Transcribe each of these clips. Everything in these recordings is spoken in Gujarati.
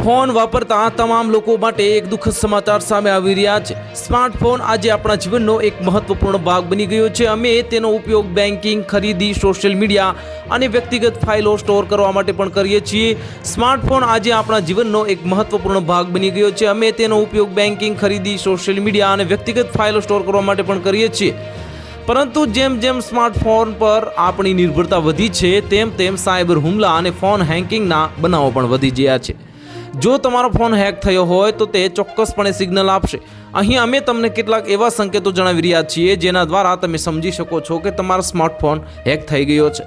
ફોન વાપરતા તમામ લોકો માટે એક દુઃખદ સમાચાર સામે આવી રહ્યા છે। સ્માર્ટફોન આજે આપણા જીવનનો એક મહત્વપૂર્ણ ભાગ બની ગયો છે। અમે તેનો ઉપયોગ બેન્કિંગ, ખરીદી, સોશિયલ મીડિયા અને વ્યક્તિગત ફાઇલો સ્ટોર કરવા માટે પણ કરીએ છીએ। સ્માર્ટફોન આજે આપણા જીવનનો એક મહત્વપૂર્ણ ભાગ બની ગયો છે। અમે તેનો ઉપયોગ બેન્કિંગ, ખરીદી, સોશિયલ મીડિયા અને વ્યક્તિગત ફાઇલો સ્ટોર કરવા માટે પણ કરીએ છીએ। પરંતુ જેમ જેમ સ્માર્ટફોન પર આપણી નિર્ભરતા વધી છે તેમ સાયબર હુમલા અને ફોન હેકિંગના બનાવો પણ વધી ગયા છે। જો તમારો ફોન હેક થયો હોય તો તે ચોક્કસપણે સિગ્નલ આપશે। અહીં અમે તમને કેટલાક એવા સંકેતો જણાવી રહ્યા છીએ જેના દ્વારા તમે સમજી શકો છો કે તમારો સ્માર્ટફોન હેક થઈ ગયો છે।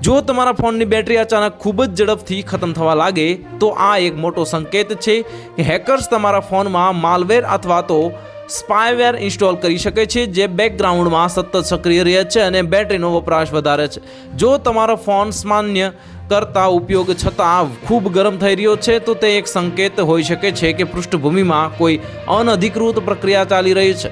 જો તમારા ફોનની બેટરી અચાનક ખૂબ જ ઝડપથી ખતમ થવા લાગે તો આ એક મોટો સંકેત છે કે હેકર્સ તમારા ફોનમાં માલવેર અથવા તો સ્પાયવેર ઇન્સ્ટોલ કરી શકે છે જે બેકગ્રાઉન્ડમાં સતત સક્રિય રહે છે અને બેટરીનો વપરાશ વધારે છે। જો તમારો ફોન સામાન્ય કરતા ઉપયોગ છતાં ખૂબ ગરમ થઈ રહ્યો છે તો તે એક સંકેત હોઈ શકે છે કે પૃષ્ઠભૂમિમાં કોઈ અનધિકૃત પ્રક્રિયા ચાલી રહી છે।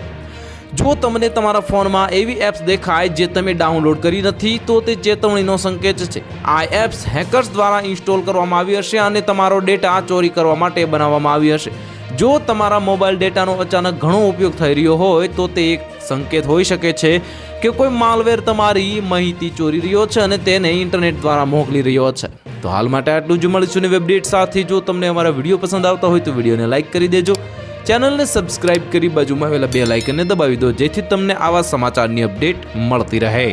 જો તમને તમારા ફોનમાં એવી એપ્સ દેખાય જે તમે ડાઉનલોડ કરી નથી તો તે ચેતવણીનો સંકેત છે। આ એપ્સ હેકર્સ દ્વારા ઇન્સ્ટોલ કરવામાં આવી હશે અને તમારો ડેટા ચોરી કરવા માટે બનાવવામાં આવી હશે। જો તમારા મોબાઈલ ડેટાનો અચાનક ઘણો ઉપયોગ થઈ રહ્યો હોય તો તે એક સંકેત હોઈ શકે છે કે કોઈ માલવેર તમારી માહિતી ચોરી રહ્યો છે અને તેને ઇન્ટરનેટ દ્વારા મોકલી રહ્યો છે। તો હાલ માટે આટલું જ। મળીશું નવી અપડેટ સાથે। જો તમને અમારા વિડીયો પસંદ આવતા હોય તો વિડીયોને લાઇક કરી દેજો, ચેનલને સબસ્ક્રાઇબ કરી બાજુમાં આવેલા બેલ આઇકનને દબાવી દો જેથી તમને આવા સમાચારની અપડેટ મળતી રહે।